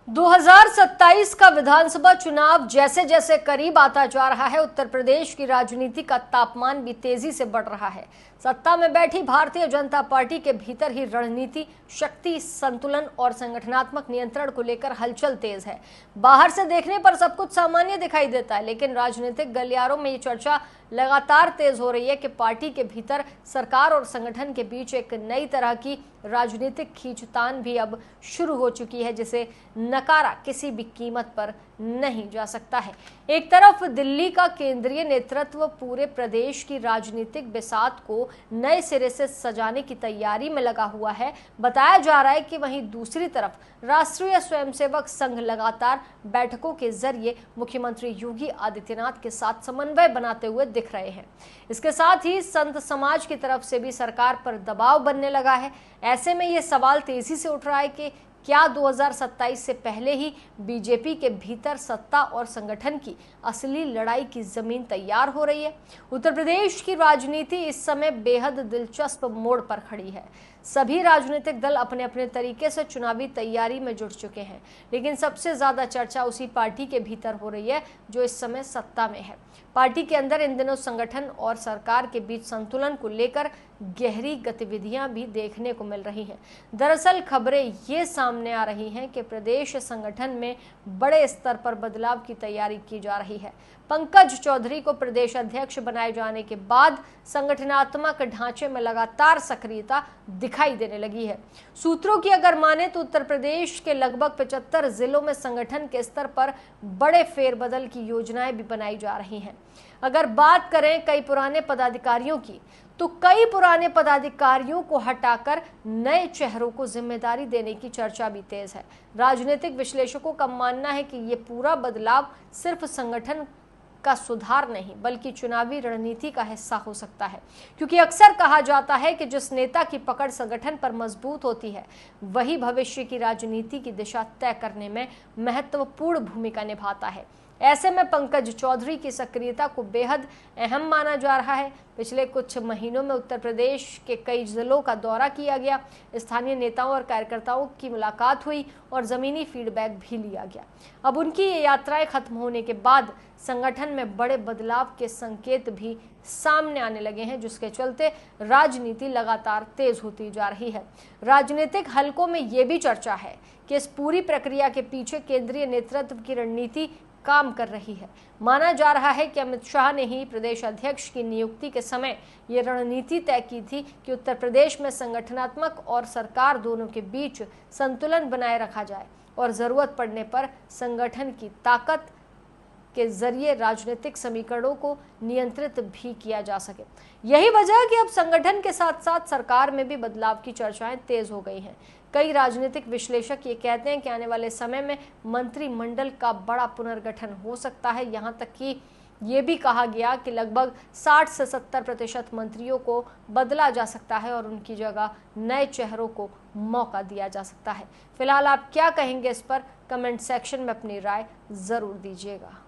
2027 का विधानसभा चुनाव जैसे जैसे करीब आता जा रहा है, उत्तर प्रदेश की राजनीति का तापमान भी तेजी से बढ़ रहा है। सत्ता में बैठी भारतीय जनता पार्टी के भीतर ही रणनीति, शक्ति संतुलन और संगठनात्मक नियंत्रण को लेकर हलचल तेज है। बाहर से देखने पर सब कुछ सामान्य दिखाई देता है, लेकिन राजनीतिक गलियारों में ये चर्चा लगातार तेज हो रही है कि पार्टी के भीतर सरकार और संगठन के बीच एक नई तरह की राजनीतिक खींचतान भी अब शुरू हो चुकी है, जिसे नकारा किसी भी कीमत पर नहीं जा सकता है। एक तरफ दिल्ली का केंद्रीय नेतृत्व पूरे प्रदेश की राजनीतिक बिसात को नए सिरे से सजाने की तैयारी में लगा हुआ है, बताया जा रहा है कि वहीं दूसरी तरफ राष्ट्रीय स्वयंसेवक संघ लगातार बैठकों के जरिए मुख्यमंत्री योगी आदित्यनाथ के साथ समन्वय बनाते हुए दिख रहे हैं। इसके साथ ही संत समाज की तरफ से भी सरकार पर दबाव बनने लगा है। ऐसे में यह सवाल तेजी से उठ रहा है कि क्या 2027 से पहले ही बीजेपी के भीतर सत्ता और संगठन की असली लड़ाई की जमीन तैयार हो रही है। उत्तर प्रदेश की राजनीति इस समय बेहद दिलचस्प मोड़ पर खड़ी है। सभी राजनीतिक दल अपने अपने तरीके से चुनावी तैयारी में जुट चुके हैं, लेकिन सबसे ज्यादा चर्चा उसी पार्टी के भीतर हो रही है जो इस समय सत्ता में है। पार्टी के अंदर इन दिनों संगठन और सरकार के बीच संतुलन को लेकर गहरी गतिविधियां भी देखने को मिल रही हैं। दरअसल खबरें ये सामने आ रही हैं कि प्रदेश संगठन में बड़े स्तर पर बदलाव की तैयारी की जा रही है। पंकज चौधरी को प्रदेश अध्यक्ष बनाए जाने के बाद संगठनात्मक ढांचे में लगातार सक्रियता दिखाई देने लगी है। सूत्रों की अगर माने तो उत्तर प्रदेश के लगभग 75 जिलों में संगठन के स्तर पर बड़े फेरबदल की योजनाएं भी बनाई जा रही हैं। अगर बात करें कई पुराने पदाधिकारियों की, तो कई पुराने पदाधिकारियों को हटाकर नए चेहरों को जिम्मेदारी देने की चर्चा भी तेज है। राजनीतिक विश्लेषकों का मानना है कि ये पूरा बदलाव सिर्फ संगठन का सुधार नहीं बल्कि चुनावी रणनीति का हिस्सा हो सकता है, क्योंकि अक्सर कहा जाता है कि जिस नेता की पकड़ संगठन पर मजबूत होती है वही भविष्य की राजनीति की दिशा तय करने में महत्वपूर्ण भूमिका निभाता है। ऐसे में पंकज चौधरी की सक्रियता को बेहद अहम माना जा रहा है। पिछले कुछ महीनों में उत्तर प्रदेश के कई जिलों का दौरा किया गया, स्थानीय नेताओं और कार्यकर्ताओं की मुलाकात हुई और जमीनी फीडबैक भी लिया गया। अब उनकी ये यात्राएं खत्म होने के बाद संगठन में बड़े बदलाव के संकेत भी सामने आने लगे हैं, जिसके चलते राजनीति लगातार तेज होती जा रही है। राजनीतिक हलकों में ये भी चर्चा है कि इस पूरी प्रक्रिया के पीछे केंद्रीय नेतृत्व की रणनीति काम कर रही है। माना जा रहा है कि अमित शाह ने ही प्रदेश अध्यक्ष की नियुक्ति के समय ये रणनीति तय की थी कि उत्तर प्रदेश में संगठनात्मक और सरकार दोनों के बीच संतुलन बनाए रखा जाए और जरूरत पड़ने पर संगठन की ताकत के जरिए राजनीतिक समीकरणों को नियंत्रित भी किया जा सके। यही वजह है कि अब संगठन के साथ साथ सरकार में भी बदलाव की चर्चाएं तेज हो गई हैं। कई राजनीतिक विश्लेषक ये कहते हैं कि आने वाले समय में मंत्रिमंडल का बड़ा पुनर्गठन हो सकता है। यहाँ तक कि ये भी कहा गया कि लगभग 60 से 70% मंत्रियों को बदला जा सकता है और उनकी जगह नए चेहरों को मौका दिया जा सकता है। फिलहाल आप क्या कहेंगे इस पर? कमेंट सेक्शन में अपनी राय जरूर दीजिएगा।